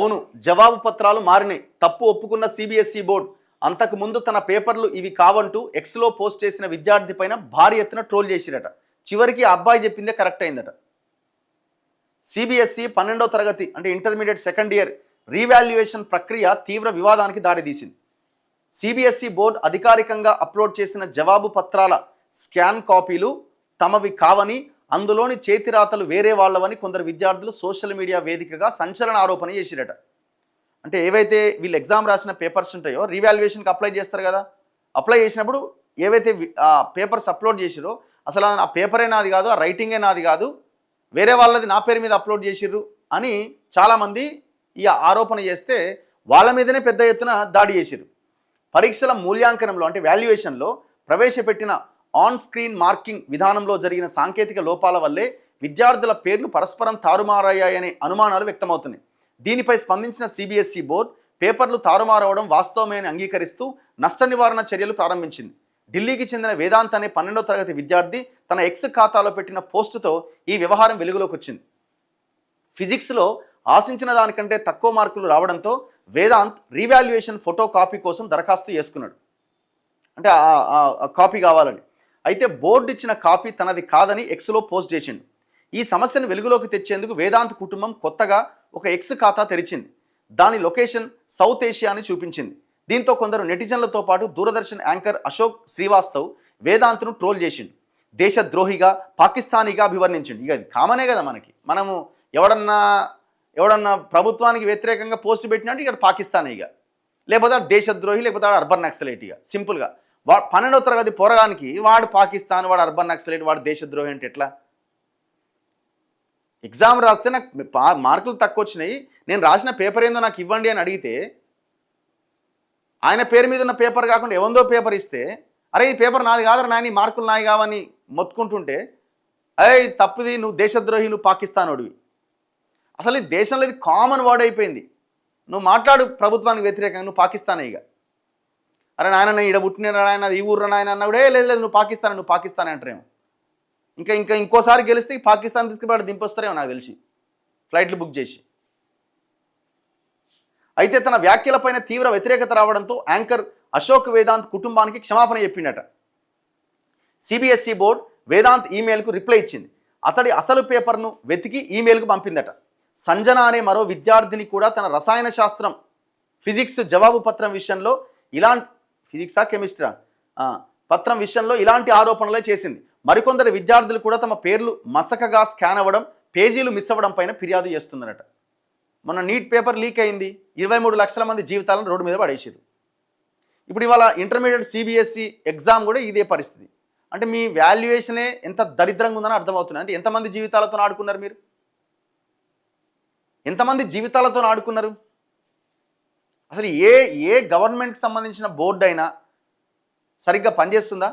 అవును, జవాబు పత్రాలు మారినాయి. తప్పు ఒప్పుకున్న సిబిఎస్ఈ బోర్డు అంతకు ముందు తన పేపర్లు ఇవి కావంటూ ఎక్స్లో పోస్ట్ చేసిన విద్యార్థి పైన భారీ ఎత్తున ట్రోల్ చేసిరట. చివరికి ఆ అబ్బాయి చెప్పిందే కరెక్ట్ అయిందట. సిబిఎస్ఈ 12వ తరగతి అంటే ఇంటర్మీడియట్ సెకండ్ ఇయర్ రీవాల్యుయేషన్ ప్రక్రియ తీవ్ర వివాదానికి దారితీసింది. సిబిఎస్ఈ బోర్డు అధికారికంగా అప్లోడ్ చేసిన జవాబు పత్రాల స్కాన్ కాపీలు తమవి కావని, అందులోని చేతిరాతలు వేరే వాళ్ళవని కొందరు విద్యార్థులు సోషల్ మీడియా వేదికగా సంచలన ఆరోపణ చేసిరట. అంటే ఏవైతే వీళ్ళు ఎగ్జామ్ రాసిన పేపర్స్ ఉంటాయో రీవాల్యుయేషన్కి అప్లై చేస్తారు కదా, అప్లై చేసినప్పుడు ఏవైతే పేపర్స్ అప్లోడ్ చేసిరో అసలు ఆ పేపరే నాది కాదు, ఆ రైటింగే నాది కాదు, వేరే వాళ్ళది నా పేరు మీద అప్లోడ్ చేసిర్రు అని చాలామంది ఈ ఆరోపణ చేస్తే వాళ్ళ మీదనే పెద్ద ఎత్తున దాడి చేసిర్రు. పరీక్షల మూల్యాంకనంలో అంటే వాల్యుయేషన్లో ప్రవేశపెట్టిన ఆన్ స్క్రీన్ మార్కింగ్ విధానంలో జరిగిన సాంకేతిక లోపాల వల్లే విద్యార్థుల పేర్లు పరస్పరం తారుమారయ్యాయనే అనుమానాలు వ్యక్తమవుతున్నాయి. దీనిపై స్పందించిన సిబిఎస్ఈ బోర్డు పేపర్లు తారుమారవడం వాస్తవమే అని అంగీకరిస్తూ నష్ట నివారణ చర్యలు ప్రారంభించింది. ఢిల్లీకి చెందిన వేదాంత్ అనే 12వ తరగతి విద్యార్థి తన ఎక్స్ ఖాతాలో పెట్టిన పోస్టుతో ఈ వ్యవహారం వెలుగులోకి వచ్చింది. ఫిజిక్స్లో ఆశించిన దానికంటే తక్కువ మార్కులు రావడంతో వేదాంత్ రీవాల్యుయేషన్ ఫోటో కాపీ కోసం దరఖాస్తు చేసుకున్నాడు. అంటే ఆ కాపీ కావాలని. అయితే బోర్డు ఇచ్చిన కాపీ తనది కాదని ఎక్స్లో పోస్ట్ చేసిండు. ఈ సమస్యను వెలుగులోకి తెచ్చేందుకు వేదాంత్ కుటుంబం కొత్తగా ఒక ఎక్స్ ఖాతా తెరిచింది. దాని లొకేషన్ సౌత్ ఏషియా అని చూపించింది. దీంతో కొందరు నెటిజన్లతో పాటు దూరదర్శన్ యాంకర్ అశోక్ శ్రీవాస్తవ్ వేదాంత్ను ట్రోల్ చేసిండు. దేశద్రోహిగా, పాకిస్తానీగా అభివర్ణించిండు. ఇక అది కామనే కదా మనకి. మనము ఎవడన్నా ప్రభుత్వానికి వ్యతిరేకంగా పోస్ట్ పెట్టినట్టు ఇక్కడ పాకిస్తానీగా, లేకపోతే దేశద్రోహి, లేకపోతే అర్బన్ నక్సలైట్గా. సింపుల్గా 12వ తరగతి పోరగానికి వాడు పాకిస్తాన్, వాడు అర్బన్ నక్సలైట్, వాడు దేశద్రోహి అంటే ఎట్లా? ఎగ్జామ్ రాస్తే నాకు మార్కులు తక్కువ వచ్చినాయి, నేను రాసిన పేపర్ ఏందో నాకు ఇవ్వండి అని అడిగితే ఆయన పేరు మీద ఉన్న పేపర్ కాకుండా ఎవందో పేపర్ ఇస్తే, అరే ఈ పేపర్ నాది కాదు నాయన, ఈ మార్కులు నాయి కావని మొత్తుకుంటుంటే, అరే తప్పుది, నువ్వు దేశద్రోహి, నువ్వు పాకిస్తానోడివి. అసలు ఈ దేశంలో ఇది కామన్ వర్డ్ అయిపోయింది. నువ్వు మాట్లాడు ప్రభుత్వానికి వ్యతిరేకంగా, నువ్వు పాకిస్తానేగా. అరే నాయన ఈడ పుట్టిన నాయన, ఈ ఊర్ర నాయన అన్నాడే, లేదు నువ్వు పాకిస్తాన్ అంటారేమో. ఇంకోసారి గెలిస్తే పాకిస్తాన్ తీసుకుపోయి దింపొస్తారేమో నాకు తెలిసి, ఫ్లైట్లు బుక్ చేసి. అయితే తన వ్యాఖ్యలపైన తీవ్ర వ్యతిరేకత రావడంతో యాంకర్ అశోక్ వేదాంత్ కుటుంబానికి క్షమాపణ చెప్పిండట. సిబిఎస్ఈ బోర్డు వేదాంత్ ఈమెయిల్కు రిప్లై ఇచ్చింది. అతడి అసలు పేపర్ను వెతికి ఈమెయిల్కు పంపిందట. సంజన అనే మరో విద్యార్థిని కూడా తన రసాయన శాస్త్రం ఫిజిక్స్ జవాబు పత్రం విషయంలో ఇలాంటి ఆరోపణలే చేసింది. మరికొందరు విద్యార్థులు కూడా తమ పేర్లు మసకగా స్కాన్ అవ్వడం, పేజీలు మిస్ అవ్వడం పైన ఫిర్యాదు చేస్తున్నారట. మొన్న నీట్ పేపర్ లీక్ అయింది, 23 లక్షల మంది జీవితాలను రోడ్డు మీద పడేసారు. ఇప్పుడు ఇవాళ ఇంటర్మీడియట్ సిబిఎస్ఈ ఎగ్జామ్ కూడా ఇదే పరిస్థితి. అంటే మీ వాల్యుయేషనే ఎంత దరిద్రంగా ఉందని అర్థమవుతుంది. అంటే ఎంతమంది జీవితాలతో ఆడుకున్నారు మీరు? ఎంతమంది జీవితాలతో ఆడుకున్నారు? అసలు ఏ గవర్నమెంట్కి సంబంధించిన బోర్డు అయినా సరిగ్గా పనిచేస్తుందా?